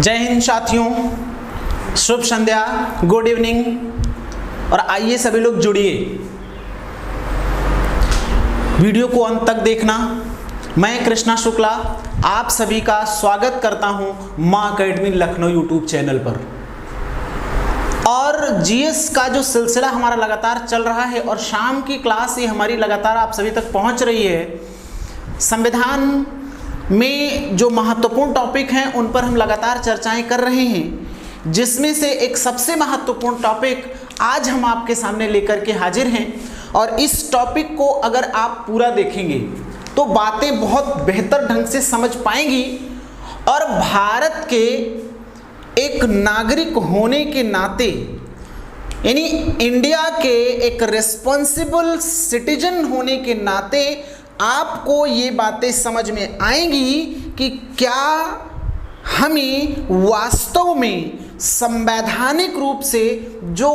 जय हिंद साथियों, शुभ संध्या, good evening. और आइए सभी लोग जुड़िए, वीडियो को अंत तक देखना। मैं कृष्णा शुक्ला आप सभी का स्वागत करता हूं मां अकेडमी लखनऊ यूट्यूब चैनल पर। और जीएस का जो सिलसिला हमारा लगातार चल रहा है और शाम की क्लास ये हमारी लगातार आप सभी तक पहुंच रही है। संविधान में जो महत्वपूर्ण टॉपिक हैं उन पर हम लगातार चर्चाएं कर रहे हैं, जिसमें से एक सबसे महत्वपूर्ण टॉपिक आज हम आपके सामने लेकर के हाजिर हैं। और इस टॉपिक को अगर आप पूरा देखेंगे तो बातें बहुत बेहतर ढंग से समझ पाएंगी और भारत के एक नागरिक होने के नाते, यानी इंडिया के एक रिस्पॉन्सिबल सिटीजन होने के नाते आपको ये बातें समझ में आएंगी कि क्या हमें वास्तव में संवैधानिक रूप से जो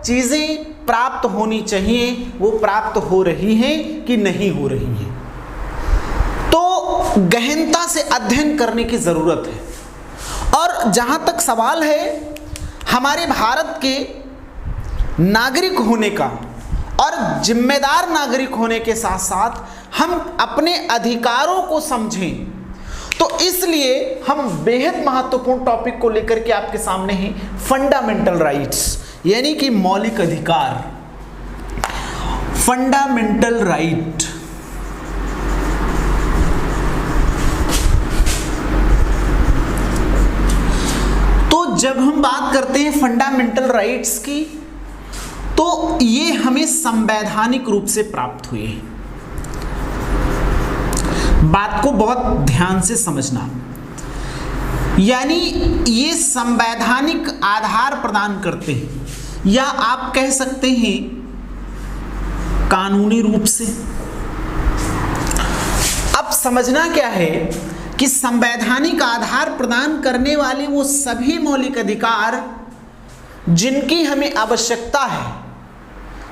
चीज़ें प्राप्त होनी चाहिए वो प्राप्त हो रही हैं कि नहीं हो रही हैं। तो गहनता से अध्ययन करने की ज़रूरत है। और जहाँ तक सवाल है हमारे भारत के नागरिक होने का और जिम्मेदार नागरिक होने के साथ साथ हम अपने अधिकारों को समझें, तो इसलिए हम बेहद महत्वपूर्ण टॉपिक को लेकर के आपके सामने हैं, फंडामेंटल राइट्स, यानी कि मौलिक अधिकार। फंडामेंटल राइट तो जब हम बात करते हैं फंडामेंटल राइट्स की, तो ये हमें संवैधानिक रूप से प्राप्त हुए हैं। बात को बहुत ध्यान से समझना, यानी ये संवैधानिक आधार प्रदान करते हैं, या आप कह सकते हैं कानूनी रूप से। अब समझना क्या है कि संवैधानिक आधार प्रदान करने वाले वो सभी मौलिक अधिकार जिनकी हमें आवश्यकता है,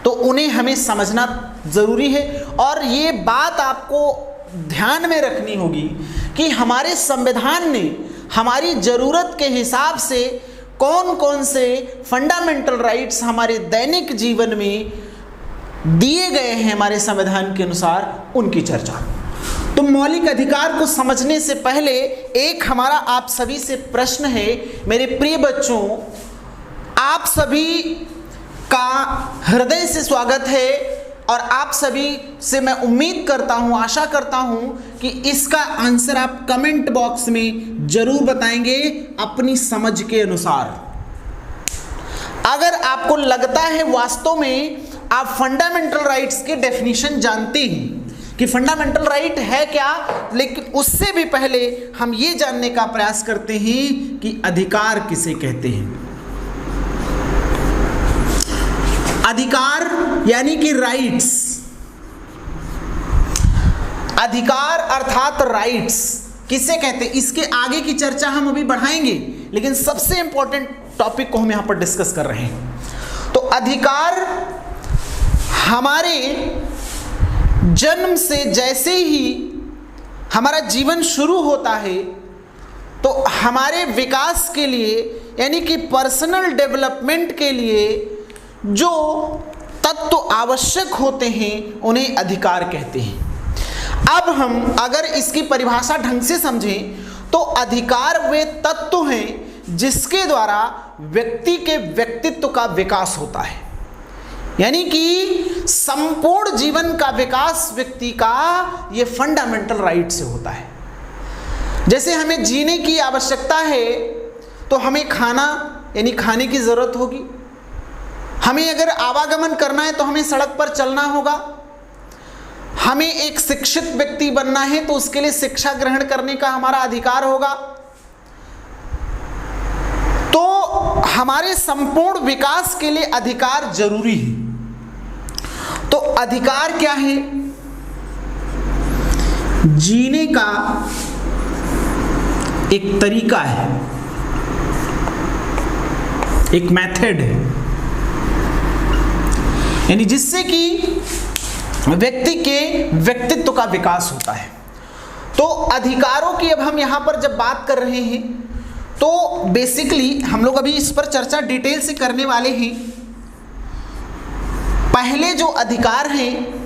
तो उन्हें हमें समझना जरूरी है। और ये बात आपको ध्यान में रखनी होगी कि हमारे संविधान ने हमारी ज़रूरत के हिसाब से कौन कौन से फंडामेंटल राइट्स हमारे दैनिक जीवन में दिए गए हैं हमारे संविधान के अनुसार, उनकी चर्चा। तो मौलिक अधिकार को समझने से पहले एक हमारा आप सभी से प्रश्न है, मेरे प्रिय बच्चों, आप सभी का हृदय से स्वागत है। और आप सभी से मैं उम्मीद करता हूं, आशा करता हूं कि इसका आंसर आप कमेंट बॉक्स में जरूर बताएंगे अपनी समझ के अनुसार। अगर आपको लगता है वास्तव में आप फंडामेंटल राइट्स के डेफिनेशन जानते हैं कि फंडामेंटल राइट है क्या, लेकिन उससे भी पहले हम ये जानने का प्रयास करते हैं कि अधिकार किसे कहते हैं। अधिकार यानी कि राइट्स, अधिकार अर्थात राइट्स किसे कहते हैं, इसके आगे की चर्चा हम अभी बढ़ाएंगे, लेकिन सबसे इंपॉर्टेंट टॉपिक को हम यहां पर डिस्कस कर रहे हैं। तो अधिकार हमारे जन्म से जैसे ही हमारा जीवन शुरू होता है, तो हमारे विकास के लिए, यानी कि पर्सनल डेवलपमेंट के लिए जो तत्व आवश्यक होते हैं उन्हें अधिकार कहते हैं। अब हम अगर इसकी परिभाषा ढंग से समझें तो अधिकार वे तत्व हैं जिसके द्वारा व्यक्ति के व्यक्तित्व का विकास होता है, यानी कि संपूर्ण जीवन का विकास व्यक्ति का ये फंडामेंटल राइट से होता है। जैसे हमें जीने की आवश्यकता है तो हमें खाना यानी खाने की जरूरत होगी, हमें अगर आवागमन करना है तो हमें सड़क पर चलना होगा, हमें एक शिक्षित व्यक्ति बनना है तो उसके लिए शिक्षा ग्रहण करने का हमारा अधिकार होगा। तो हमारे संपूर्ण विकास के लिए अधिकार जरूरी है। तो अधिकार क्या है? जीने का एक तरीका है, एक मेथड है, यानी जिससे कि व्यक्ति के व्यक्तित्व का विकास होता है। तो अधिकारों की अब हम यहां पर जब बात कर रहे हैं तो बेसिकली हम लोग अभी इस पर चर्चा डिटेल से करने वाले हैं। पहले जो अधिकार हैं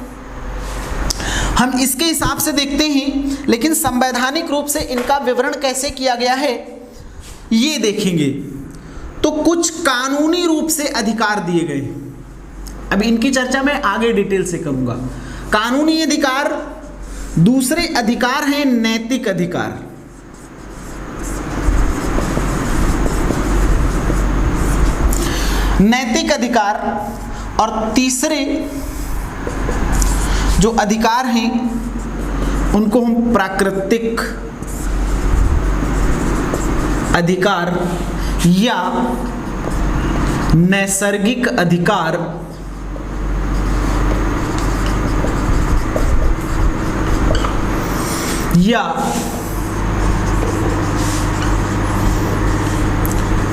हम इसके हिसाब से देखते हैं, लेकिन संवैधानिक रूप से इनका विवरण कैसे किया गया है ये देखेंगे। तो कुछ कानूनी रूप से अधिकार दिए गए, अब इनकी चर्चा मैं आगे डिटेल से करूंगा। कानूनी अधिकार, दूसरे अधिकार हैं नैतिक अधिकार। नैतिक अधिकार और तीसरे जो अधिकार हैं उनको हम प्राकृतिक अधिकार या नैसर्गिक अधिकार या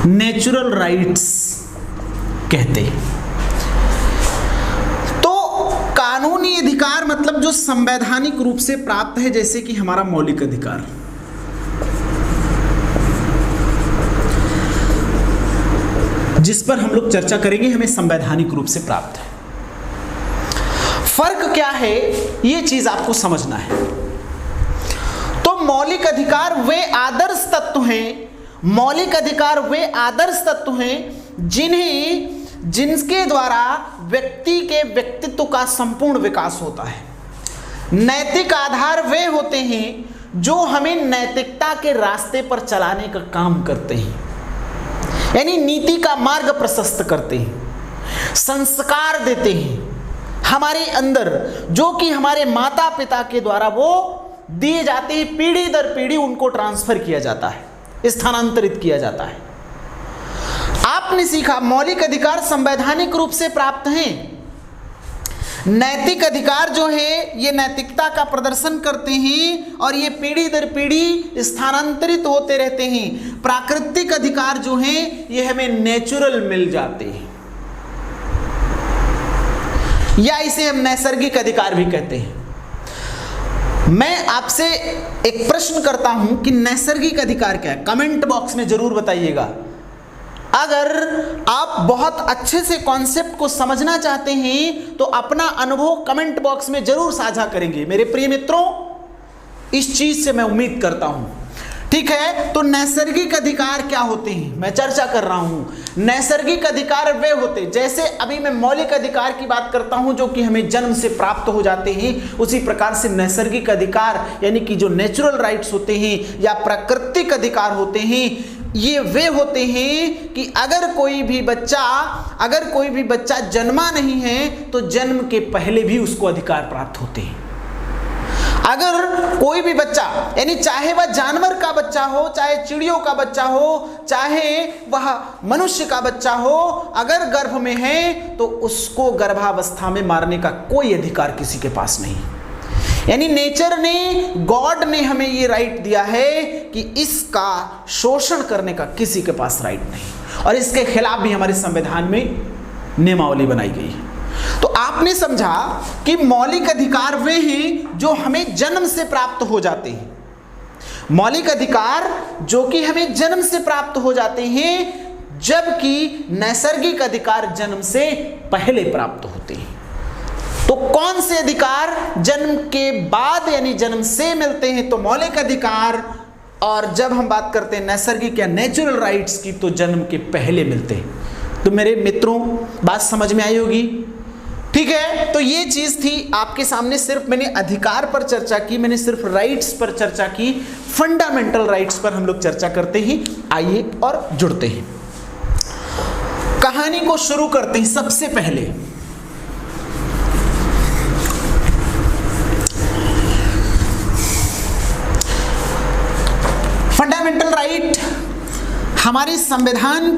नेचुरल राइट्स कहते हैं। तो कानूनी अधिकार मतलब जो संवैधानिक रूप से प्राप्त है, जैसे कि हमारा मौलिक अधिकार। जिस पर हम लोग चर्चा करेंगे, हमें संवैधानिक रूप से प्राप्त है। फर्क क्या है ये चीज आपको समझना है। तो मौलिक अधिकार वे आदर्श तत्व हैं, मौलिक अधिकार वे आदर्श तत्व हैं जिनके द्वारा व्यक्ति के व्यक्तित्व का संपूर्ण विकास होता है। नैतिक आधार वे होते हैं जो हमें नैतिकता के रास्ते पर चलाने का काम करते हैं, यानी नीति का मार्ग प्रशस्त करते हैं, संस्कार देते हैं हमारे अंदर, जो कि हमारे माता पिता के द्वारा वो दिए जाते हैं, पीढ़ी दर पीढ़ी उनको ट्रांसफर किया जाता है, स्थानांतरित किया जाता है। आपने सीखा मौलिक अधिकार संवैधानिक रूप से प्राप्त हैं। नैतिक अधिकार जो है ये नैतिकता का प्रदर्शन करते हैं और ये पीढ़ी दर पीढ़ी स्थानांतरित होते रहते हैं। प्राकृतिक अधिकार जो हैं ये हमें नेचुरल मिल जाते हैं, या इसे हम नैसर्गिक अधिकार भी कहते हैं। मैं आपसे एक प्रश्न करता हूं कि नैसर्गिक अधिकार क्या है, कमेंट बॉक्स में जरूर बताइएगा। अगर आप बहुत अच्छे से कॉन्सेप्ट को समझना चाहते हैं तो अपना अनुभव कमेंट बॉक्स में जरूर साझा करेंगे मेरे प्रिय मित्रों, इस चीज से मैं उम्मीद करता हूं। ठीक है, तो नैसर्गिक अधिकार क्या होते हैं मैं चर्चा कर रहा हूं। नैसर्गिक अधिकार वे होते, जैसे अभी मैं मौलिक अधिकार की बात करता हूं जो कि हमें जन्म से प्राप्त हो जाते हैं, उसी प्रकार से नैसर्गिक अधिकार यानी कि जो नेचुरल राइट्स होते हैं या प्राकृतिक अधिकार होते हैं, ये वे होते हैं कि अगर कोई भी बच्चा जन्मा नहीं है तो जन्म के पहले भी उसको अधिकार प्राप्त होते हैं। अगर कोई भी बच्चा, यानी चाहे वह जानवर का बच्चा हो, चाहे चिड़ियों का बच्चा हो, चाहे वह मनुष्य का बच्चा हो, अगर गर्भ में है तो उसको गर्भावस्था में मारने का कोई अधिकार किसी के पास नहीं। यानी नेचर ने, गॉड ने हमें ये राइट दिया है कि इसका शोषण करने का किसी के पास राइट नहीं, और इसके खिलाफ भी हमारे संविधान में नियमावली बनाई गई है। तो आपने समझा कि मौलिक अधिकार वे हैं जो हमें जन्म से प्राप्त हो जाते हैं। मौलिक अधिकार जो कि हमें जन्म से प्राप्त हो जाते हैं, जबकि नैसर्गिक अधिकार जन्म से पहले प्राप्त होते हैं। तो कौन से अधिकार जन्म के बाद यानी जन्म से मिलते हैं तो मौलिक अधिकार, और जब हम बात करते हैं नैसर्गिक या नेचुरल राइट्स की तो जन्म के पहले मिलते हैं। तो मेरे मित्रों बात समझ में आई होगी। ठीक है, तो ये चीज थी आपके सामने। सिर्फ मैंने अधिकार पर चर्चा की, मैंने सिर्फ राइट्स पर चर्चा की, फंडामेंटल राइट्स पर हम लोग चर्चा करते हैं। आइए और जुड़ते हैं, कहानी को शुरू करते हैं। सबसे पहले फंडामेंटल राइट हमारे संविधान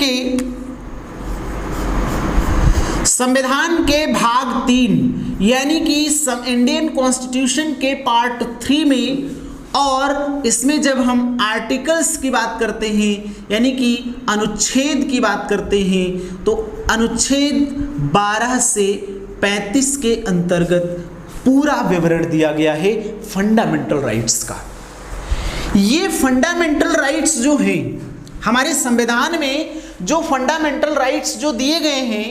के भाग 3 यानी कि इंडियन कॉन्स्टिट्यूशन के पार्ट 3 में, और इसमें जब हम आर्टिकल्स की बात करते हैं यानी कि अनुच्छेद की बात करते हैं, तो अनुच्छेद 12 से 35 के अंतर्गत पूरा विवरण दिया गया है फंडामेंटल राइट्स का। ये फंडामेंटल राइट्स जो हैं हमारे संविधान में जो फंडामेंटल राइट्स जो दिए गए हैं,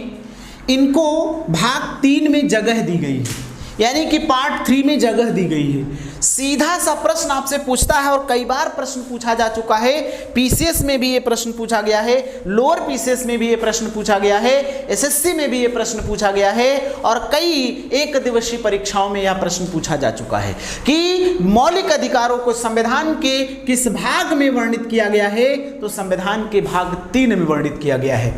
इनको भाग 3 में जगह दी गई है, यानी कि पार्ट 3 में जगह दी गई है। सीधा सा प्रश्न आपसे पूछता है, और कई बार प्रश्न पूछा जा चुका है। पीसीएस में भी ये प्रश्न पूछा गया है, लोअर पीसीएस में भी ये प्रश्न पूछा गया है, एसएससी में भी ये प्रश्न पूछा गया है, और कई एक दिवसीय परीक्षाओं में यह प्रश्न पूछा जा चुका है कि मौलिक अधिकारों को संविधान के किस भाग में वर्णित किया गया है। तो संविधान के भाग 3 में वर्णित किया गया है।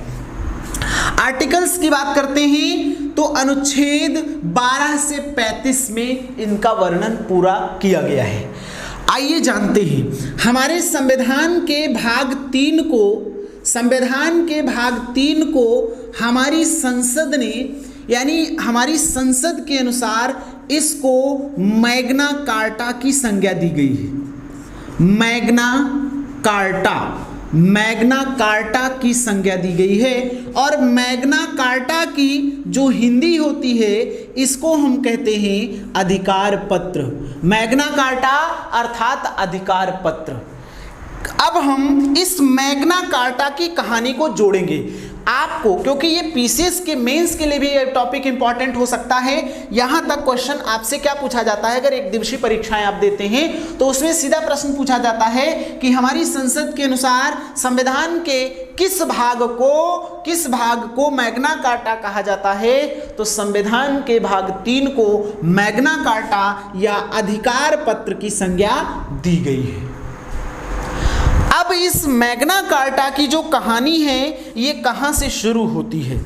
आर्टिकल्स की बात करते हैं तो अनुच्छेद 12 से 35 में इनका वर्णन पूरा किया गया है। आइए जानते हैं हमारे संविधान के भाग 3 को हमारी संसद ने, यानी हमारी संसद के अनुसार इसको मैग्ना कार्टा की संज्ञा दी गई है। मैग्ना कार्टा की संज्ञा दी गई है, और मैग्ना कार्टा की जो हिंदी होती है इसको हम कहते हैं अधिकार पत्र। मैग्ना कार्टा अर्थात अधिकार पत्र। अब हम इस मैग्ना कार्टा की कहानी को जोड़ेंगे आपको, क्योंकि ये पीसीएस के मेंस के लिए भी ये टॉपिक इंपॉर्टेंट हो सकता है। यहां तक क्वेश्चन आपसे क्या पूछा जाता है, अगर एक दिवसीय परीक्षाएं आप देते हैं तो उसमें सीधा प्रश्न पूछा जाता है कि हमारी संसद के अनुसार संविधान के किस भाग को मैग्ना कार्टा कहा जाता है। तो संविधान के भाग 3 को मैग्ना कार्टा या अधिकार पत्र की संज्ञा दी गई है। अब इस मैग्ना कार्टा की जो कहानी है ये कहां से शुरू होती है,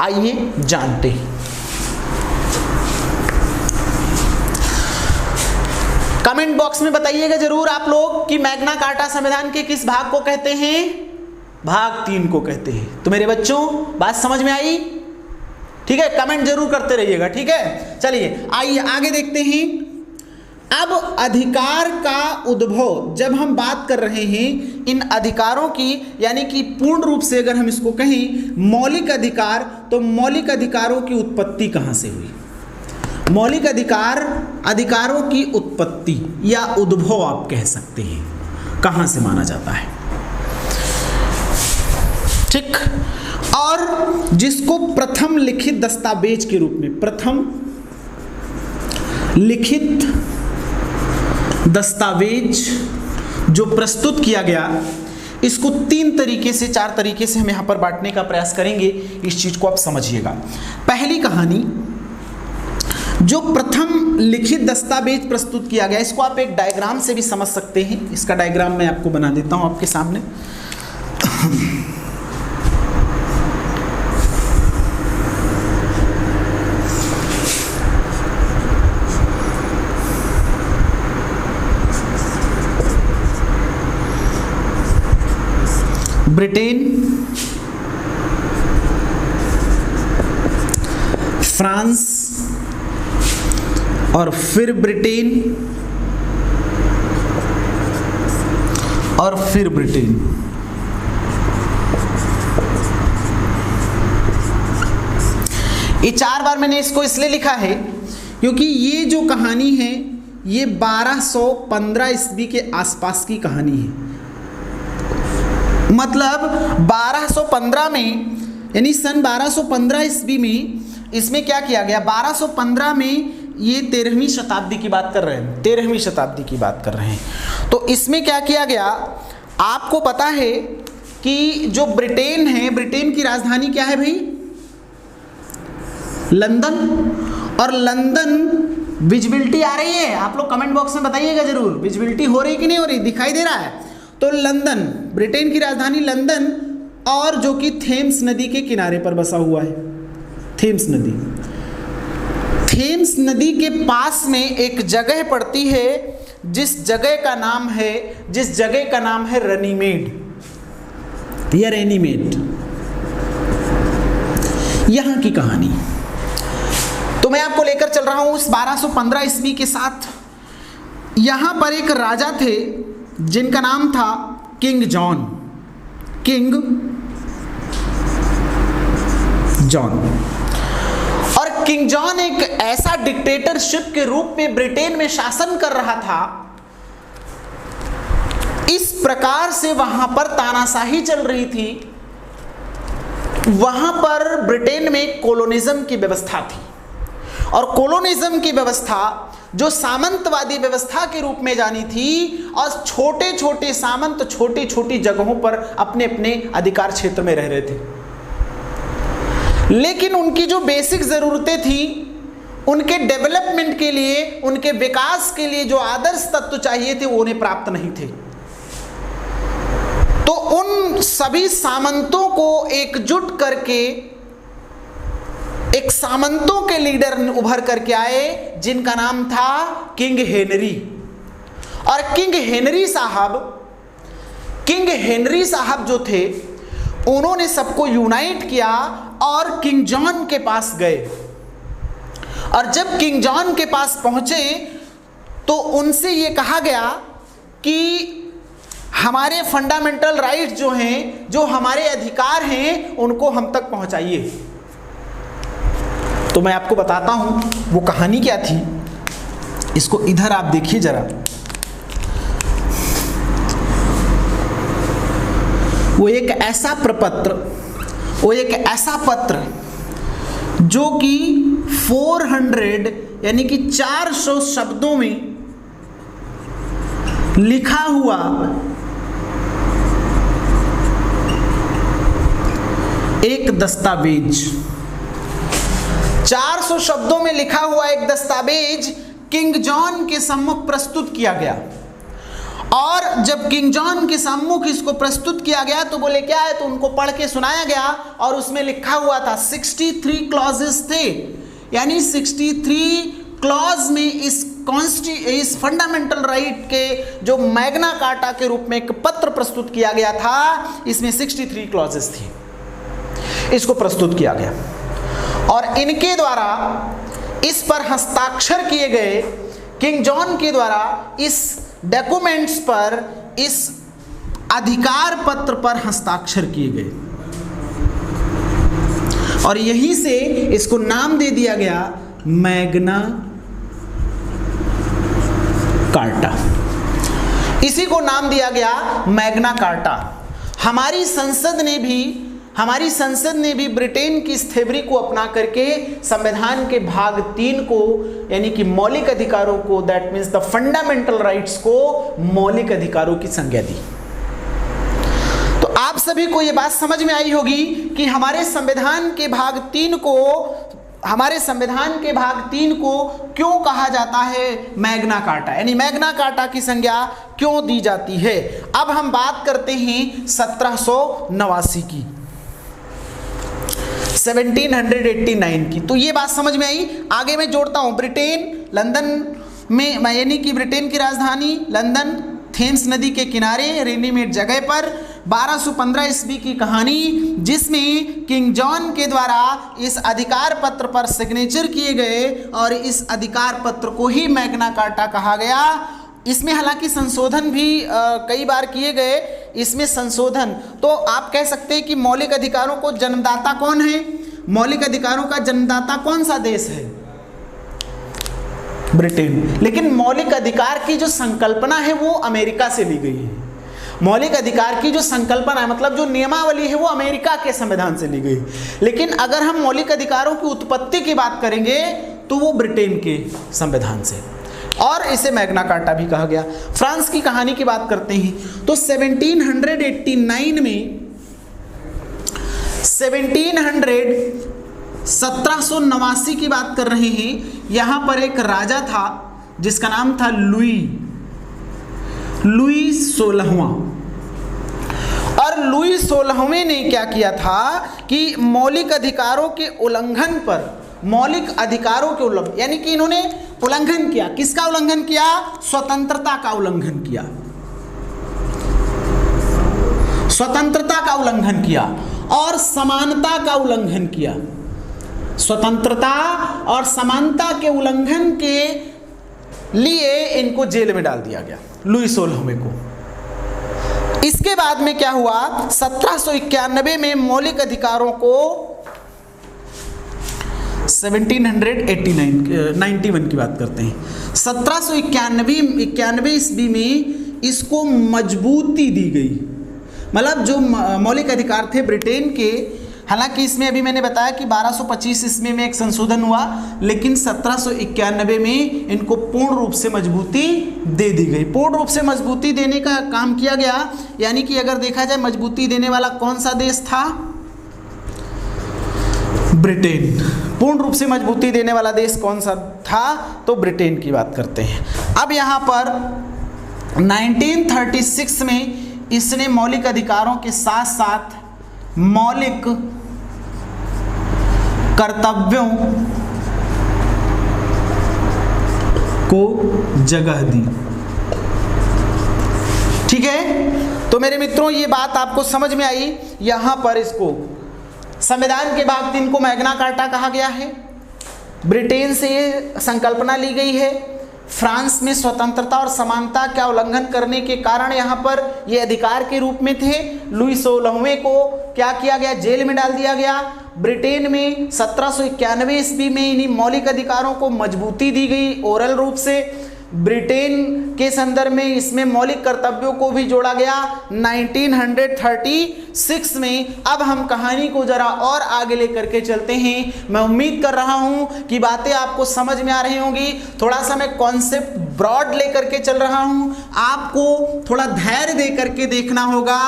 आइए जानते हैं। कमेंट बॉक्स में बताइएगा जरूर आप लोग कि मैग्ना कार्टा संविधान के किस भाग को कहते हैं। भाग 3 को कहते हैं। तो मेरे बच्चों बात समझ में आई? ठीक है, कमेंट जरूर करते रहिएगा। ठीक है, चलिए आइए आगे देखते हैं। अब अधिकार का उद्भव, जब हम बात कर रहे हैं इन अधिकारों की, यानी कि पूर्ण रूप से अगर हम इसको कहें मौलिक अधिकार, तो मौलिक अधिकारों की उत्पत्ति कहां से हुई? मौलिक अधिकारों की उत्पत्ति या उद्भव आप कह सकते हैं, कहां से माना जाता है? ठीक, और जिसको प्रथम लिखित दस्तावेज के रूप में, प्रथम लिखित दस्तावेज जो प्रस्तुत किया गया, इसको 3 तरीके से 4 तरीके से हम यहां पर बांटने का प्रयास करेंगे। इस चीज को आप समझिएगा। पहली कहानी, जो प्रथम लिखित दस्तावेज प्रस्तुत किया गया, इसको आप एक डायग्राम से भी समझ सकते हैं। इसका डायग्राम मैं आपको बना देता हूं आपके सामने। ब्रिटेन, फ्रांस, और फिर ब्रिटेन, और फिर ब्रिटेन। ये 4 बार मैंने इसको इसलिए लिखा है क्योंकि ये जो कहानी है ये 1215 ईस्वी के आसपास की कहानी है। मतलब 1215 में, यानी सन 1215 ईस्वी में इसमें क्या किया गया, 1215 में ये 13वीं शताब्दी की बात कर रहे हैं, 13वीं शताब्दी की बात कर रहे हैं। तो इसमें क्या किया गया, आपको पता है कि जो ब्रिटेन है, ब्रिटेन की राजधानी क्या है भाई? लंदन। और लंदन विजिबिलिटी आ रही है? आप लोग कमेंट बॉक्स में बताइएगा जरूर, विजिबिलिटी हो रही कि नहीं हो रही, दिखाई दे रहा है? तो लंदन, ब्रिटेन की राजधानी लंदन, और जो कि थेम्स नदी के किनारे पर बसा हुआ है। थेम्स नदी, थेम्स नदी के पास में एक जगह पड़ती है जिस जगह का नाम है रनीमेड या रेनीमेड। यहां की कहानी तो मैं आपको लेकर चल रहा हूं उस 1215 ईस्वी के साथ। यहां पर एक राजा थे जिनका नाम था किंग जॉन। और किंग जॉन एक ऐसा डिक्टेटरशिप के रूप में ब्रिटेन में शासन कर रहा था इस प्रकार से वहां पर तानाशाही चल रही थी। वहां पर ब्रिटेन में कोलोनिज्म की व्यवस्था थी, और कोलोनिज्म की व्यवस्था जो सामंतवादी व्यवस्था के रूप में जानी थी, और छोटे छोटे सामंत छोटी छोटी जगहों पर अपने अपने अधिकार क्षेत्र में रह रहे थे, लेकिन उनकी जो बेसिक जरूरतें थी, उनके डेवलपमेंट के लिए, उनके विकास के लिए जो आदर्श तत्व चाहिए थे वो उन्हें प्राप्त नहीं थे। तो उन सभी सामंतों को एकजुट करके एक सामंतों के लीडर उभर करके आए, जिनका नाम था किंग हेनरी। और किंग हेनरी साहब जो थे, उन्होंने सबको यूनाइट किया और किंग जॉन के पास गए। और जब किंग जॉन के पास पहुंचे तो उनसे ये कहा गया कि हमारे फंडामेंटल राइट जो हैं, जो हमारे अधिकार हैं, उनको हम तक पहुंचाइए। तो मैं आपको बताता हूं वो कहानी क्या थी। इसको इधर आप देखिए जरा। वो एक ऐसा पत्र जो कि 400 यानी कि 400 शब्दों में लिखा हुआ एक दस्तावेज, 400 शब्दों में लिखा हुआ एक दस्तावेज किंग जॉन के सम्मुख प्रस्तुत किया गया। और जब किंग जॉन के सम्मुख इसको प्रस्तुत किया गया तो बोले क्या है, तो उनको पढ़ के सुनाया गया। और उसमें लिखा हुआ था 63 क्लॉजेस थे, यानी 63 क्लॉज में इस फंडामेंटल राइट के जो मैग्ना कार्टा के रूप में एक पत्र प्रस्तुत किया गया था, इसमें 63 क्लॉजेस थी। इसको प्रस्तुत किया गया और इनके द्वारा इस पर हस्ताक्षर किए गए, किंग जॉन के द्वारा इस डॉक्यूमेंट्स पर, इस अधिकार पत्र पर हस्ताक्षर किए गए। और यहीं से इसको नाम दे दिया गया मैग्ना कार्टा। इसी को नाम दिया गया मैग्ना कार्टा। हमारी संसद ने भी ब्रिटेन की इस थ्योरी को अपना करके संविधान के भाग 3 को, यानी कि मौलिक अधिकारों को, that means the fundamental rights को मौलिक अधिकारों की संज्ञा दी। तो आप सभी को यह बात समझ में आई होगी कि हमारे संविधान के भाग 3 को क्यों कहा जाता है मैग्ना कार्टा, यानी मैग्ना कार्टा की संज्ञा क्यों दी जाती है। अब हम बात करते हैं 1789 की, 1789 की। तो ये बात समझ में आई। आगे मैं जोड़ता हूं, ब्रिटेन लंदन में, यानी कि ब्रिटेन की राजधानी लंदन, थेम्स नदी के किनारे रेनीमेड जगह पर 1215 ईस्वी की कहानी, जिसमें किंग जॉन के द्वारा इस अधिकार पत्र पर सिग्नेचर किए गए और इस अधिकार पत्र को ही मैग्ना कार्टा कहा गया। इसमें हालांकि संशोधन भी कई बार किए गए। इसमें संशोधन, तो आप कह सकते हैं कि मौलिक अधिकारों को जन्मदाता कौन है, मौलिक अधिकारों का जन्मदाता कौन सा देश है, ब्रिटेन। लेकिन मौलिक अधिकार की जो संकल्पना है वो अमेरिका से ली गई है। मौलिक अधिकार की जो संकल्पना है, मतलब जो नियमावली है, वो अमेरिका के संविधान से ली गई। लेकिन अगर हम मौलिक अधिकारों की उत्पत्ति की बात करेंगे तो वो ब्रिटेन के संविधान से, और इसे मैग्ना कार्टा भी कहा गया। फ्रांस की कहानी की बात करते हैं तो 1789 में 1789 की बात कर रहे हैं। यहां पर एक राजा था जिसका नाम था लुई 16वां। और लुई 16वें ने क्या किया था कि मौलिक अधिकारों के उल्लंघन पर, मौलिक अधिकारों के उल्लंघन, यानी कि इन्होंने उल्लंघन किया। किसका उल्लंघन किया? स्वतंत्रता का उल्लंघन किया, स्वतंत्रता का उल्लंघन किया और समानता का उल्लंघन किया। स्वतंत्रता और समानता के उल्लंघन के लिए इनको जेल में डाल दिया गया, लुई 16वें को। इसके बाद में क्या हुआ? 1791 में मौलिक अधिकारों को 1791 की बात करते हैं। 1791 ईस्वी में इसको मजबूती दी गई। मतलब जो मौलिक अधिकार थे ब्रिटेन के, हालांकि इसमें अभी मैंने बताया कि 1225 ईस्वी में एक संशोधन हुआ, लेकिन 1791 में इनको पूर्ण रूप से मजबूती दे दी गई। पूर्ण रूप से मजबूती देने का काम किया गया, यानी कि अगर देखा जाए मजबूती देने वाला कौन सा देश था? ब्रिटेन। पूर्ण रूप से मजबूती देने वाला देश कौन सा था? तो ब्रिटेन की बात करते हैं। अब यहाँ पर 1936 में इसने मौलिक अधिकारों के साथ साथ मौलिक कर्तव्यों को जगह दी। ठीक है, तो मेरे मित्रों ये बात आपको समझ में आई। यहां पर इसको संविधान के भाग 3 को मैग्ना कार्टा कहा गया है। ब्रिटेन से ये संकल्पना ली गई है। फ्रांस में स्वतंत्रता और समानता का उल्लंघन करने के कारण यहाँ पर ये अधिकार के रूप में थे। लुई 16वें को क्या किया गया? जेल में डाल दिया गया। ब्रिटेन में 1791 ईस्वी में इन्हीं मौलिक अधिकारों को मजबूती दी गई ओरल रूप से। ब्रिटेन के संदर्भ में इसमें मौलिक कर्तव्यों को भी जोड़ा गया 1936 में। अब हम कहानी को जरा और आगे लेकर के चलते हैं। मैं उम्मीद कर रहा हूं कि बातें आपको समझ में आ रही होंगी। थोड़ा सा मैं कॉन्सेप्ट ब्रॉड लेकर के चल रहा हूं, आपको थोड़ा धैर्य दे करके देखना होगा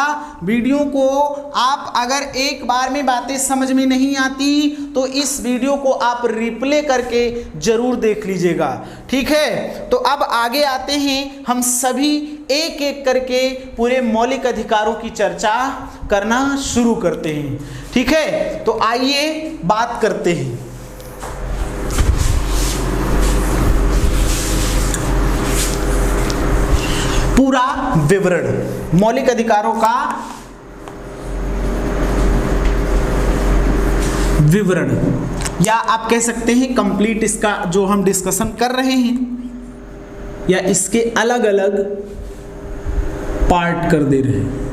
वीडियो को। आप अगर एक बार में बातें समझ में नहीं आती तो इस वीडियो को आप रिप्ले करके जरूर देख लीजिएगा। ठीक है, तो अब आगे आते हैं। हम सभी एक एक करके पूरे मौलिक अधिकारों की चर्चा करना शुरू करते हैं। ठीक है, तो आइए बात करते हैं। पूरा विवरण मौलिक अधिकारों का विवरण, या आप कह सकते हैं कंप्लीट इसका जो हम डिस्कशन कर रहे हैं, या इसके अलग अलग पार्ट कर दे रहे हैं।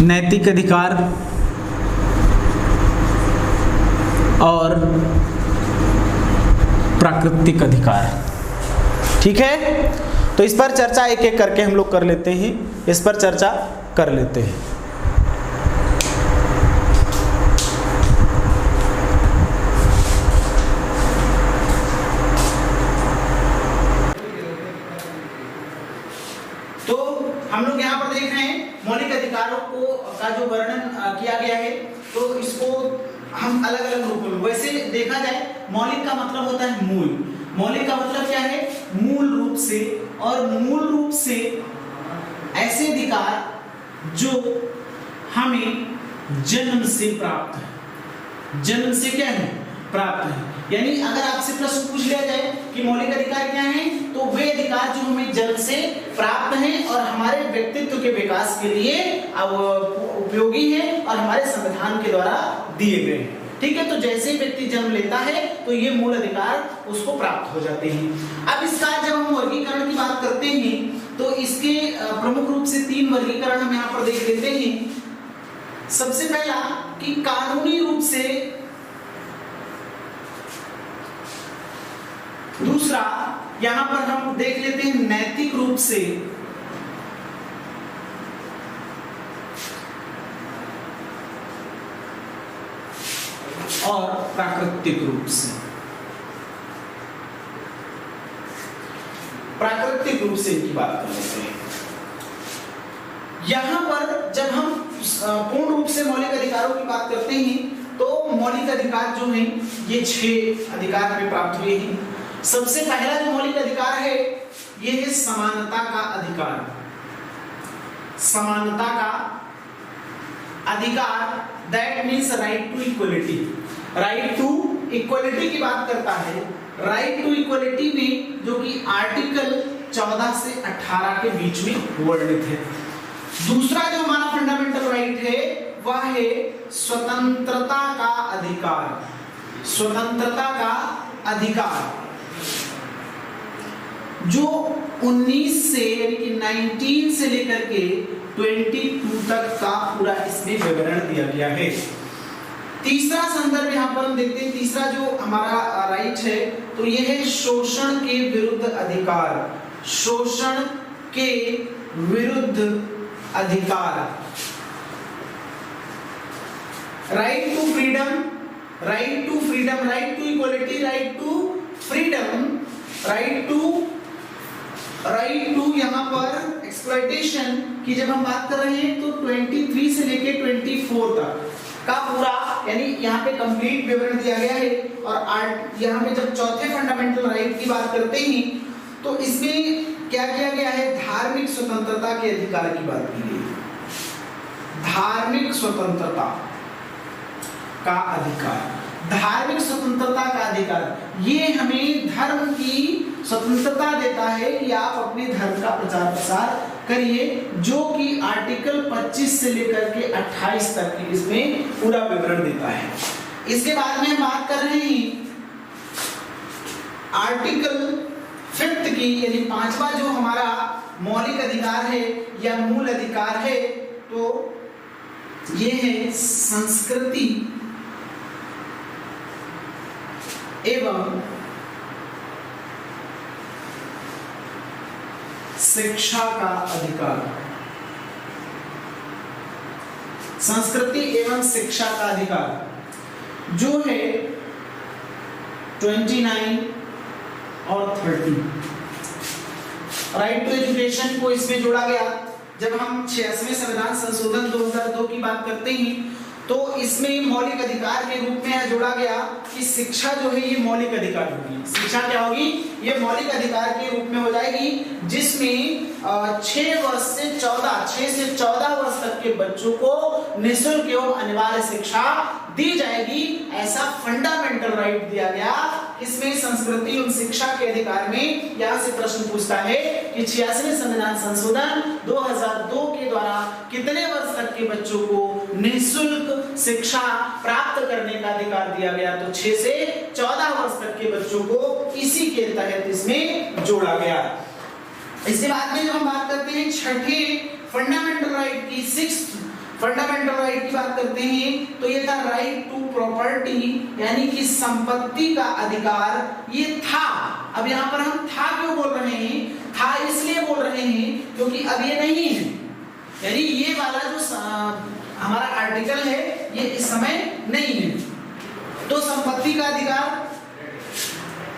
नैतिक अधिकार और प्राकृतिक अधिकार। ठीक है, तो इस पर चर्चा एक एक करके हम लोग कर लेते हैं। इस पर चर्चा कर लेते हैं। तो हम लोग यहां पर देख रहे हैं मौलिक अधिकारों को का जो वर्णन किया गया है, तो इसको हम अलग अलग रूपों में, वैसे देखा जाए मौलिक का मतलब होता है मूल। मौलिक का मतलब क्या है? मूल रूप से। और मूल रूप से ऐसे अधिकार जो हमें जन्म से प्राप्त है। जन्म से क्या है? प्राप्त है। यानी अगर आपसे प्रश्न पूछ लिया जाए कि मौलिक अधिकार क्या हैं, तो वे अधिकार जो हमें जन्म से प्राप्त हैं और हमारे व्यक्तित्व के विकास के लिए उपयोगी हैं और हमारे संविधान के द्वारा दिए गए हैं। ठीक है, तो जैसे ही व्यक्ति जन्म लेता है तो ये मूल अधिकार उसको प्राप्त हो जाते हैं। अब इसका जब हम वर्गीकरण की बात करते हैं तो इसके प्रमुख रूप से 3 वर्गीकरण हम यहाँ पर देख लेते हैं। सबसे पहला कि कानूनी रूप से, दूसरा यहां पर हम देख लेते हैं नैतिक रूप से, और प्राकृतिक रूप से। प्राकृतिक रूप से इनकी बात कर लेते हैं। यहां पर जब हम पूर्ण रूप से मौलिक अधिकारों की बात करते हैं तो मौलिक अधिकार जो हैं ये 6 अधिकार हमें प्राप्त हुए हैं। सबसे पहला जो मौलिक अधिकार है ये है समानता का अधिकार। समानता का अधिकार, that means right to equality. Right to equality की बात करता है। राइट टू इक्वलिटी में जो कि आर्टिकल 14 से 18 के बीच में वर्णित है। दूसरा जो हमारा वह है स्वतंत्रता का अधिकार। स्वतंत्रता का अधिकार जो 19 से यानी कि 19 से लेकर के 22 तक का पूरा इसमें विवरण दिया गया है। तीसरा संदर्भ यहाँ पर हम देखते हैं, तीसरा जो हमारा राइट है तो यह है शोषण के विरुद्ध अधिकार। शोषण के विरुद्ध अधिकार, right to freedom, right to freedom, right to equality, right to freedom, right to यहाँ पर एक्सप्लॉइटेशन की जब हम बात कर रहे हैं तो 23 से लेके 24 तक का पूरा यानी यहाँ पे कंप्लीट विवरण दिया गया है। और यहाँ पे जब चौथे फंडामेंटल राइट की बात करते हैं तो इसमें क्या किया गया है, धार्मिक स्वतंत्रता के अधिकार की बात की गई। धार्मिक स्वतंत्रता का अधिकार, धार्मिक स्वतंत्रता का अधिकार ये हमें धर्म की स्वतंत्रता देता है कि आप अपने धर्म का प्रचार प्रसार करिए, जो कि आर्टिकल 25 से लेकर के 28 तक की इसमें पूरा विवरण देता है। इसके बाद में हम बात कर रहे हैं आर्टिकल 5 की, यानी 5वां जो हमारा मौलिक अधिकार है या मूल अधिकार है तो ये है संस्कृति एवं शिक्षा का अधिकार। संस्कृति एवं शिक्षा का अधिकार जो है 29 और 30। राइट टू एजुकेशन को इसमें जोड़ा गया। जब हम 86वें संविधान संशोधन 2002 की बात करते हैं तो इसमें मौलिक अधिकार के रूप में जोड़ा गया कि शिक्षा जो है ये मौलिक अधिकार होगी। शिक्षा क्या होगी, ये मौलिक अधिकार के रूप में हो जाएगी, जिसमें 6 वर्ष से 14 वर्ष तक के बच्चों को निःशुल्क एवं अनिवार्य शिक्षा दी जाएगी। ऐसा फंडामेंटल राइट दिया गया। इसमें संस्कृति एवं शिक्षा के अधिकार में यहाँ से प्रश्न पूछता है कि 86वें संविधान संशोधन 2002 के द्वारा कितने वर्ष तक के बच्चों को निःशुल्क शिक्षा प्राप्त करने का अधिकार दिया गया, तो 6 से 14 वर्ष तक के बच्चों को इसी के तहत इसमें जोड़ा गया। इसके बाद में जब हम बात करते हैं छठे फंडामेंटल राइट की, 6th फंडामेंटल राइट की बात करते हैं तो ये था राइट टू प्रॉपर्टी, यानी कि संपत्ति का अधिकार। ये था, अब यहाँ पर हम था क्यों बोल रहे हैं, था इसलिए बोल रहे हैं क्योंकि अब ये नहीं है, यानी ये वाला जो हमारा आर्टिकल है ये इस समय नहीं है। तो संपत्ति का अधिकार,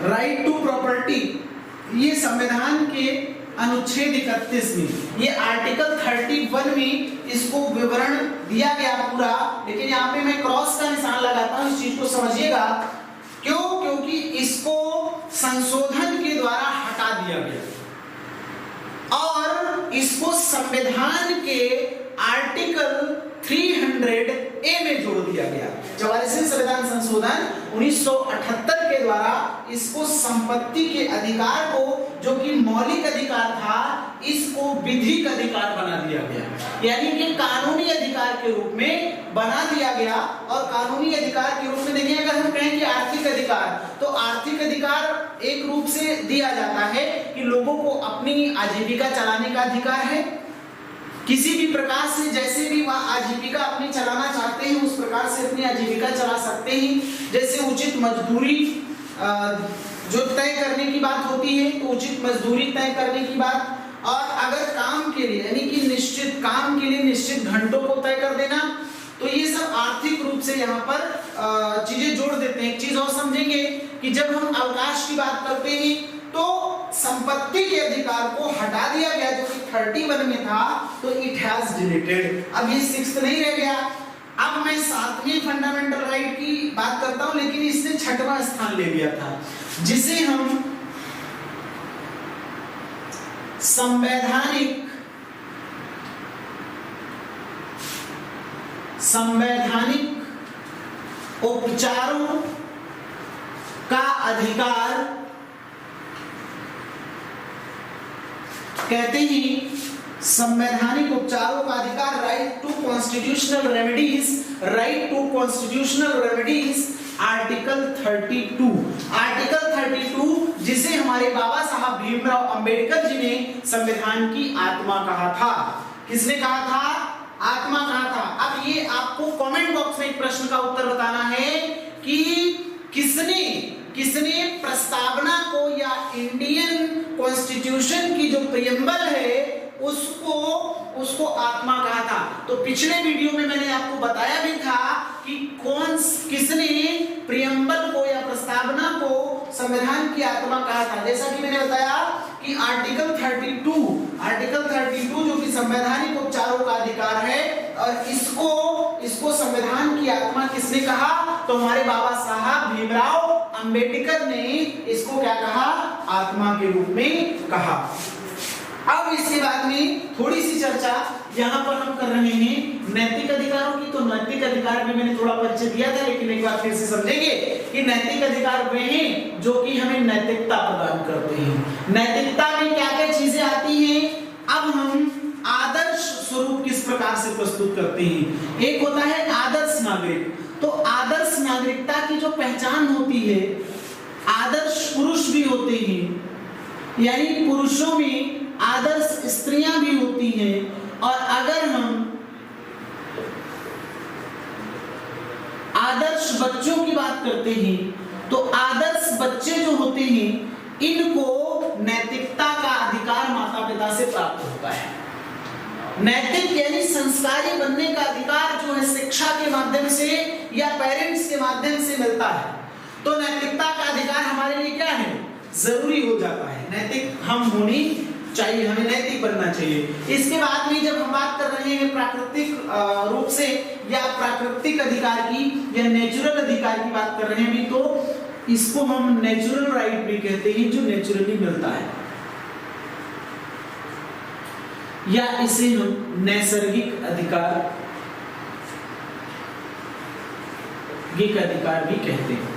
राइट टू प्रॉपर्टी, ये संविधान के अनुच्छेद 31 में, ये आर्टिकल 31 में इसको विवरण दिया गया पूरा। लेकिन यहाँ पे मैं क्रॉस का निशान लगाता हूँ, इस चीज को समझिएगा। क्यों, क्योंकि इसको संशोधन के द्वारा हटा दिया गया और इसको संविधान के आर्टिकल 300A में जोड़ दिया गया। 44वें संविधान संशोधन 1978 के द्वारा इसको संपत्ति के अधिकार को, जो कि मौलिक अधिकार था, इसको विधिक अधिकार बना दिया गया, यानी कि कानूनी अधिकार के रूप में बना दिया गया। और कानूनी अधिकार के रूप में देखिए, अगर हम कहें कि आर्थिक अधिकार, तो आर्थिक अधिकार एक रूप से दिया जाता है कि लोगों को अपनी आजीविका चलाने का अधिकार है, किसी भी प्रकार से जैसे भी वह आजीविका अपनी चलाना चाहते हैं उस प्रकार से अपनी आजीविका चला सकते हैं। जैसे उचित मजदूरी जो तय करने की बात होती है तो उचित मजदूरी तय करने की बात, और अगर काम के लिए यानी कि निश्चित काम के लिए निश्चित घंटों को तय कर देना, तो ये सब आर्थिक रूप से यहाँ पर चीजें जोड़ देते हैं। एक चीज और समझेंगे कि जब हम अवकाश की बात करते हैं तो संपत्ति के अधिकार को हटा दिया गया, जो कि 31 में था, तो इट हैज डिलीटेड। अब ये 6th नहीं रह गया। अब मैं 7वें फंडामेंटल राइट की बात करता हूं, लेकिन इसने 6वां स्थान ले लिया था, जिसे हम संवैधानिक उपचारों का अधिकार कहते हैं। संवैधानिक उपचारों का अधिकार, right to constitutional remedies, right to constitutional remedies, article 32। Article 32 जिसे हमारे बाबा साहब भीमराव अंबेडकर जी ने संविधान की आत्मा कहा था। किसने कहा था? आत्मा कहा था। अब ये आपको कमेंट बॉक्स में एक प्रश्न का उत्तर बताना है कि किसने प्रस्तावना को या इंडियन कॉन्स्टिट्यूशन की जो प्रियम्बल है उसको आत्मा कहा था। तो पिछले वीडियो में मैंने आपको बताया भी था कि किसने प्रियम्बल को या प्रस्तावना को संविधान की आत्मा कहा था। जैसा कि मैंने बताया कि आर्टिकल 32 जो कि संवैधानिक उपचारों का अधिकार है, और इसको संविधान की आत्मा किसने कहा? तो हमारे बाबा साहब भीमराव अंबेडकर ने इसको क्या कहा? आत्मा के रूप में कहा। अब इसके बाद में थोड़ी सी चर्चा यहाँ पर हम कर रहे हैं नैतिक अधिकारों की। तो नैतिक अधिकार भी मैंने थोड़ा परिचय दिया था, लेकिन एक बार फिर से समझेंगे कि नैतिक अधिकार वे हैं जो कि हमें नैतिकता प्रदान करते हैं। नैतिकता में क्या क्या चीजें आती हैं? अब हम आदर्श स्वरूप किस प्रकार से प्रस्तुत करते हैं। एक होता है आदर्श नागरिक। तो आदर्श नागरिकता की जो पहचान होती है, आदर्श पुरुष भी होते हैं, यानी पुरुषों में आदर्श स्त्रियां भी होती हैं। और अगर हम आदर्श बच्चों की बात करते हैं तो आदर्श बच्चे जो होते हैं इनको नैतिकता का अधिकार माता पिता से प्राप्त होता है। नैतिक यानी संस्कारी बनने का अधिकार जो है शिक्षा के माध्यम से या पेरेंट्स के माध्यम से मिलता है। तो नैतिकता का अधिकार हमारे लिए क्या है? जरूरी हो जाता है। नैतिक हम होनी चाहिए, हमें नैतिक बनना चाहिए। इसके बाद में जब हम बात कर रहे हैं प्राकृतिक रूप से या प्राकृतिक अधिकार की या नेचुरल अधिकार की बात कर रहे हैं भी, तो इसको हम नेचुरल राइट भी कहते हैं, जो नेचुरली मिलता है, या इसे हम नैसर्गिक अधिकार भी कहते हैं।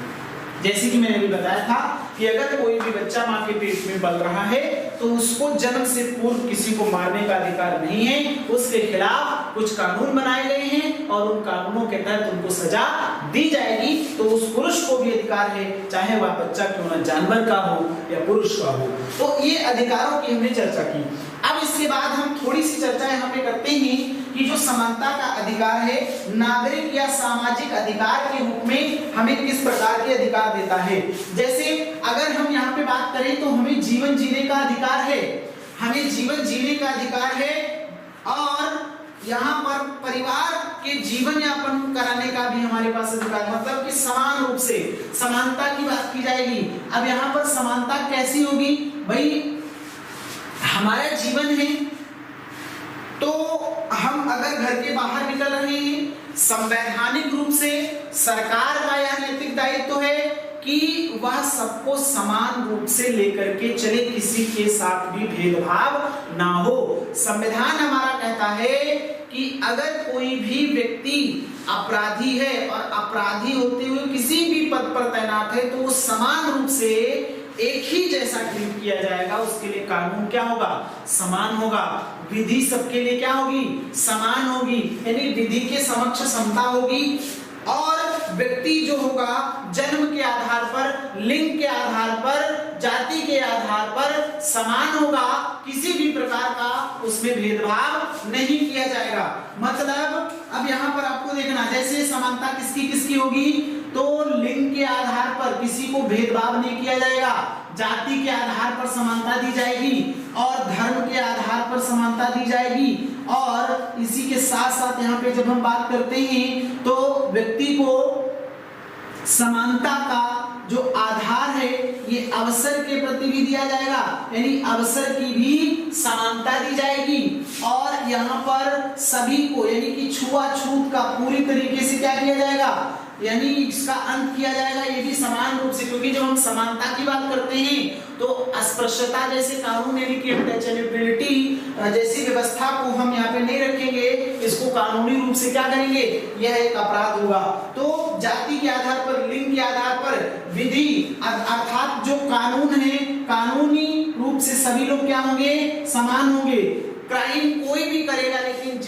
जैसे कि मैंने भी बताया था कि अगर कोई भी बच्चा मां के पेट में पल रहा है तो उसको जन्म से पूर्व किसी को मारने का अधिकार नहीं है। उसके खिलाफ कुछ कानून बनाए गए हैं और उन कानूनों के तहत उनको सजा दी जाएगी। तो उस पुरुष को भी अधिकार है, चाहे वह बच्चा क्यों ना जानवर का हो या पुरुष का हो। तो ये अधिकारों की हमने चर्चा की। अब इसके बाद हम थोड़ी सी चर्चा यहाँ पे करते हैं कि जो समानता का अधिकार है, नागरिक या सामाजिक अधिकार के रूप में हमें किस प्रकार के अधिकार देता है। जैसे अगर हम यहाँ पे बात करें तो हमें जीवन जीने का अधिकार है, हमें जीवन जीने का अधिकार है, और यहाँ पर परिवार के जीवन यापन कराने का भी हमारे पास अधिकार, मतलब कि समान रूप से समानता की बात की जाएगी। अब यहाँ पर समानता कैसी होगी? भाई हमारा जीवन है तो हम अगर घर के बाहर निकल रहे हैं, संवैधानिक रूप से सरकार का यह नैतिक दायित्व है कि वह सबको समान रूप से लेकर के चले, किसी के साथ भी भेदभाव ना हो। संविधान हमारा कहता है कि अगर कोई भी व्यक्ति अपराधी है और अपराधी होते हुए किसी भी पद पर तैनात है तो वो समान रूप से एक ही जैसा ट्रीट किया जाएगा। उसके लिए कानून क्या होगा? समान होगा। विधि सबके लिए क्या होगी? समान होगी, यानी विधि के समक्ष समता होगी। और व्यक्ति जो होगा जन्म के आधार पर, लिंग के आधार पर, जाति के आधार पर समान होगा, किसी भी प्रकार का उसमें भेदभाव नहीं किया जाएगा। मतलब अब यहाँ पर आपको देखना, जैसे समानता किसकी किसकी होगी, तो लिंग के आधार पर किसी को भेदभाव नहीं किया जाएगा, जाति के आधार पर समानता दी जाएगी, और धर्म के आधार पर समानता दी जाएगी। और इसी के साथ साथ यहाँ पे जब हम बात करते हैं तो व्यक्ति को समानता का जो आधार है ये अवसर के प्रति भी दिया जाएगा, यानी अवसर की भी समानता दी जाएगी। और यहाँ पर सभी को, यानी कि छुआछूत का पूरी तरीके से क्या किया जाएगा, यानी इसका अंत किया जाएगा, ये भी समान रूप से। क्योंकि जब हम समानता की बात करते हैं तो अस्पृश्यता जैसे कानून, यानी कि अनटचेबिलिटी जैसी व्यवस्था को हम यहाँ पे नहीं रखेंगे, इसको कानूनी रूप से क्या करेंगे, यह एक अपराध होगा। तो जाति के आधार पर, लिंग के आधार पर विधि अर्थात जो कानून है, कानूनी रूप से सभी लोग क्या होंगे, समान होंगे। क्राइम कोई भी करेगा, लेकिन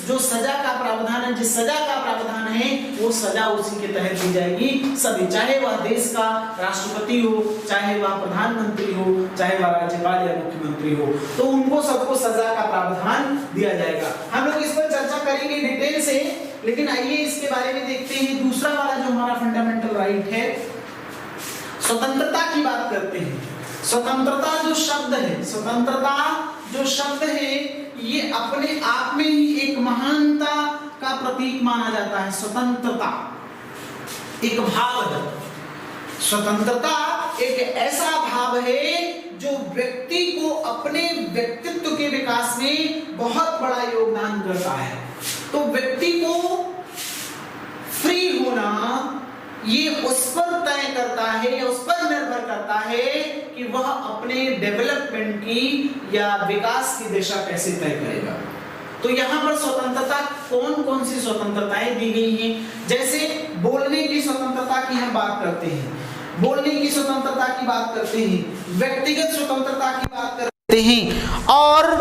जो सजा का प्रावधान प्रावधान, जिस सजा का प्रावधान है वो सजा उसी के तहत दी जाएगी सभी, चाहे वह देश का राष्ट्रपति हो, चाहे वह प्रधानमंत्री हो, चाहे वह राज्यपाल या मुख्यमंत्री हो, तो उनको सबको सजा का प्रावधान दिया जाएगा। हम लोग इस पर चर्चा करेंगे डिटेल से, लेकिन आइए इसके बारे में देखते हैं। दूसरा वाला जो हमारा फंडामेंटल राइट है, स्वतंत्रता की बात करते हैं। स्वतंत्रता जो शब्द है, स्वतंत्रता जो शब्द है, ये अपने आप में ही एक महानता का प्रतीक माना जाता है। स्वतंत्रता एक भाव है, स्वतंत्रता एक ऐसा भाव है जो व्यक्ति को अपने व्यक्तित्व के विकास में बहुत बड़ा योगदान करता है। तो व्यक्ति को फ्री होना ये उस पर तय करता है, उस पर निर्भर करता है कि वह अपने डेवलपमेंट की या विकास की दिशा कैसे तय करेगा। तो यहाँ पर स्वतंत्रता कौन कौन सी स्वतंत्रताएं दी गई हैं, जैसे बोलने की स्वतंत्रता की हम बात करते हैं, बोलने की स्वतंत्रता की बात करते हैं, व्यक्तिगत स्वतंत्रता की बात करते हैं, और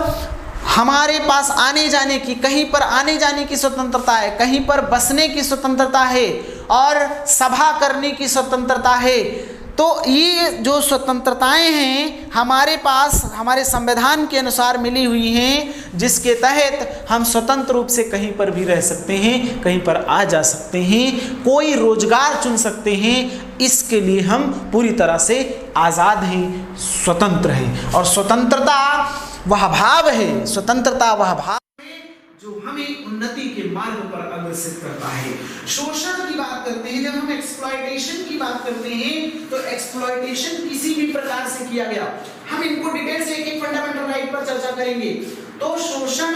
हमारे पास आने जाने की, कहीं पर आने जाने की स्वतंत्रता है, कहीं पर बसने की स्वतंत्रता है, और सभा करने की स्वतंत्रता है। तो ये जो स्वतंत्रताएं हैं हमारे पास हमारे संविधान के अनुसार मिली हुई हैं, जिसके तहत हम स्वतंत्र रूप से कहीं पर भी रह सकते हैं, कहीं पर आ जा सकते हैं, कोई रोजगार चुन सकते हैं। इसके लिए हम पूरी तरह से आज़ाद हैं, स्वतंत्र हैं। और स्वतंत्रता वह भाव है, स्वतंत्रता वह भाव जो हमें उन्नति के मार्ग पर अग्रसर करता है। शोषण की बात करते हैं, जब हम एक्सप्लॉयटेशन की बात करते हैं तो एक्सप्लॉयटेशन किसी भी प्रकार से किया गया, हम इनको डिटेल से एक फंडामेंटल राइट पर चर्चा करेंगे। तो शोषण,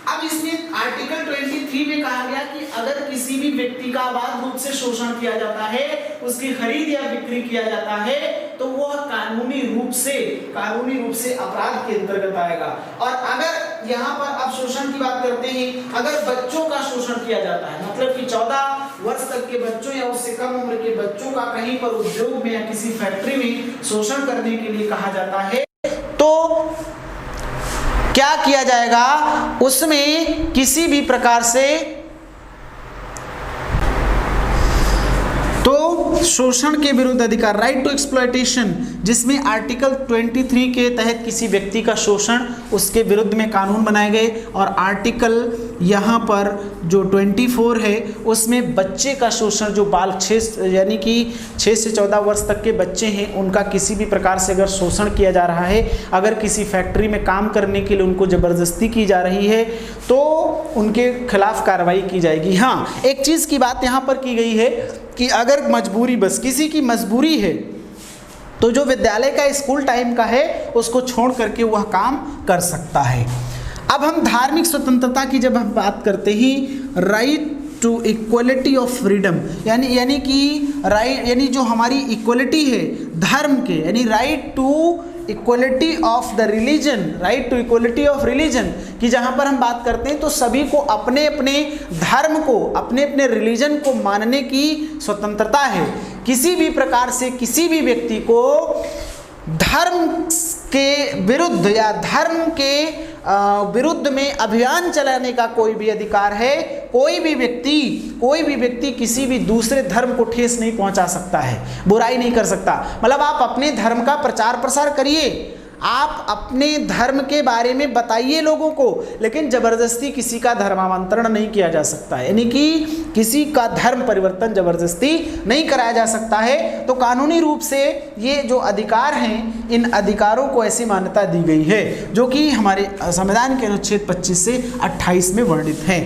अब इसमें आर्टिकल 23 में कहा गया कि अगर किसी भी व्यक्ति का अबाध रूप से शोषण किया जाता है, उसकी खरीद या बिक्री किया जाता है, तो वह कानूनी रूप से अपराध के अंतर्गत आएगा। और अगर यहाँ पर अब शोषण की बात करते हैं, अगर बच्चों का शोषण किया जाता है, मतलब कि 14 वर्ष तक के बच्चों या उससे कम उम्र के बच्चों का कहीं पर उद्योग में या किसी फैक्ट्री में शोषण करने के लिए कहा जाता है, तो क्या किया जाएगा, उसमें किसी भी प्रकार से तो शोषण के विरुद्ध अधिकार, राइट टू एक्सप्लॉयटेशन, जिसमें आर्टिकल 23 के तहत किसी व्यक्ति का शोषण, उसके विरुद्ध में कानून बनाए गए। और आर्टिकल यहाँ पर जो 24 है उसमें बच्चे का शोषण, जो बाल 6 यानी कि 6 से 14 वर्ष तक के बच्चे हैं, उनका किसी भी प्रकार से अगर शोषण किया जा रहा है, अगर किसी फैक्ट्री में काम करने के लिए उनको ज़बरदस्ती की जा रही है, तो उनके खिलाफ कार्रवाई की जाएगी। हाँ, एक चीज़ की बात यहाँ पर की गई है कि अगर मजबूरी, बस किसी की मजबूरी है, तो जो विद्यालय का स्कूल टाइम का है उसको छोड़ करके वह काम कर सकता है। अब हम धार्मिक स्वतंत्रता की जब हम बात करते हैं, right to equality of freedom, यानी कि राइट, यानी जो हमारी इक्वलिटी है धर्म के, यानी right to equality of the religion, right to equality of religion, कि जहाँ पर हम बात करते हैं तो सभी को अपने अपने धर्म को, अपने अपने रिलीजन को मानने की स्वतंत्रता है। किसी भी प्रकार से किसी भी व्यक्ति को धर्म के विरुद्ध या धर्म के विरुद्ध में अभियान चलाने का कोई भी अधिकार है। कोई भी व्यक्ति किसी भी दूसरे धर्म को ठेस नहीं पहुंचा सकता है, बुराई नहीं कर सकता। मतलब आप अपने धर्म का प्रचार प्रसार करिए, आप अपने धर्म के बारे में बताइए लोगों को, लेकिन जबरदस्ती किसी का धर्मांतरण नहीं किया जा सकता है, यानी कि किसी का धर्म परिवर्तन जबरदस्ती नहीं कराया जा सकता है। तो कानूनी रूप से ये जो अधिकार हैं, इन अधिकारों को ऐसी मान्यता दी गई है जो कि हमारे संविधान के अनुच्छेद 25 से 28 में वर्णित है।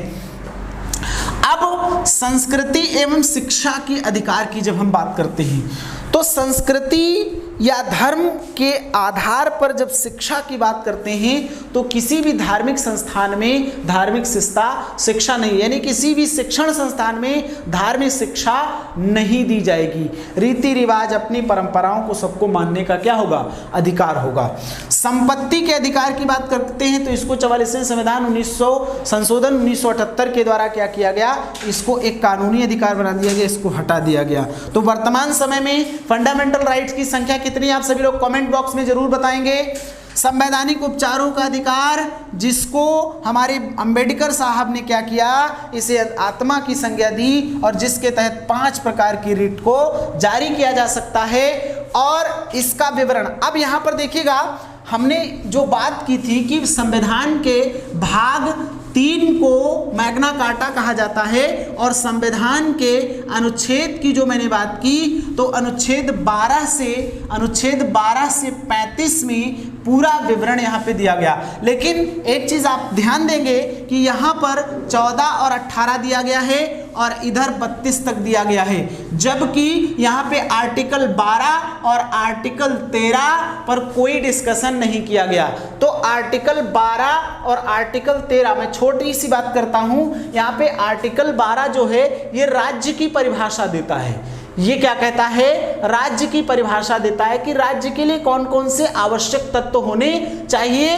अब संस्कृति एवं शिक्षा के अधिकार की जब हम बात करते हैं, तो संस्कृति या धर्म के आधार पर जब शिक्षा की बात करते हैं तो किसी भी धार्मिक संस्थान में धार्मिक शिक्षा नहीं, यानी किसी भी शिक्षण संस्थान में धार्मिक शिक्षा नहीं दी जाएगी। रीति रिवाज, अपनी परंपराओं को सबको मानने का क्या होगा, अधिकार होगा। संपत्ति के अधिकार की बात करते हैं तो इसको 44वें संविधान संशोधन 1978 के द्वारा क्या किया गया, इसको एक कानूनी अधिकार बना दिया गया, इसको हटा दिया गया। तो वर्तमान समय में फंडामेंटल राइट्स की संख्या कितनी, आप सभी लोग कमेंट बॉक्स में जरूर बताएंगे। संवैधानिक उपचारों का अधिकार, जिसको हमारे अंबेडकर साहब ने क्या किया, इसे आत्मा की संज्ञा दी और जिसके तहत 5 प्रकार की रिट को जारी किया जा सकता है। और इसका विवरण अब यहाँ पर देखिएगा, हमने जो बात की थी कि संविधान के भाग 3 को मैग्ना कार्टा कहा जाता है और संविधान के अनुच्छेद की जो मैंने बात की तो अनुच्छेद 12 से 35 में पूरा विवरण यहाँ पे दिया गया। लेकिन एक चीज आप ध्यान देंगे कि यहाँ पर 14 और 18 दिया गया है और इधर 32 तक दिया गया है, जबकि यहाँ पे आर्टिकल 12 और आर्टिकल 13 पर कोई डिस्कशन नहीं किया गया। तो आर्टिकल 12 और आर्टिकल 13, मैं छोटी सी बात करता हूँ, यहाँ पे आर्टिकल 12 जो है ये राज्य की परिभाषा देता है। ये क्या कहता है, राज्य की परिभाषा देता है कि राज्य के लिए कौन कौन से आवश्यक तत्व होने चाहिए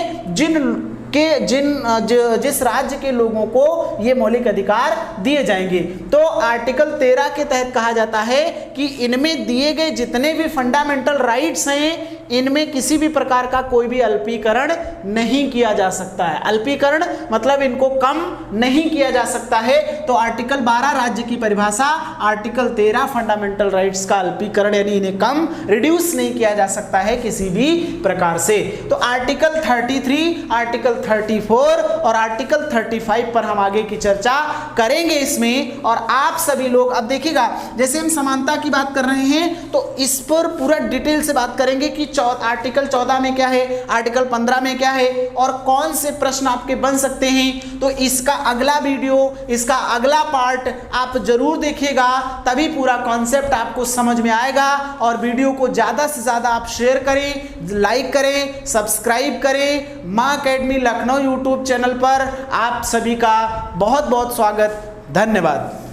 जिस राज्य के लोगों को ये मौलिक अधिकार दिए जाएंगे। तो आर्टिकल 13 के तहत कहा जाता है कि इनमें दिए गए जितने भी फंडामेंटल राइट्स हैं, इनमें किसी भी प्रकार का कोई भी अल्पीकरण नहीं किया जा सकता है। अल्पीकरण मतलब इनको कम नहीं किया जा सकता है। तो आर्टिकल 12 राज्य की परिभाषा, आर्टिकल 13 फंडामेंटल राइट्स का अल्पीकरण यानी इन्हें कम रिड्यूस नहीं किया जा सकता है किसी भी प्रकार से। तो आर्टिकल 33, आर्टिकल 34 और आर्टिकल 35 पर हम आगे की चर्चा करेंगे इसमें। और आप सभी लोग अब देखिएगा, जैसे हम समानता की बात कर रहे हैं तो इस पर पूरा डिटेल से बात करेंगे कि आर्टिकल 14 में क्या है, आर्टिकल 15 में क्या है और कौन से प्रश्न आपके बन सकते हैं। तो इसका अगला वीडियो, इसका अगला पार्ट आप जरूर देखिएगा, तभी पूरा कॉन्सेप्ट आपको समझ में आएगा। और वीडियो को ज्यादा से ज्यादा आप शेयर करें, लाइक करें, सब्सक्राइब करें। मां अकेडमी लखनऊ यूट्यूब चैनल पर आप सभी का बहुत बहुत स्वागत। धन्यवाद।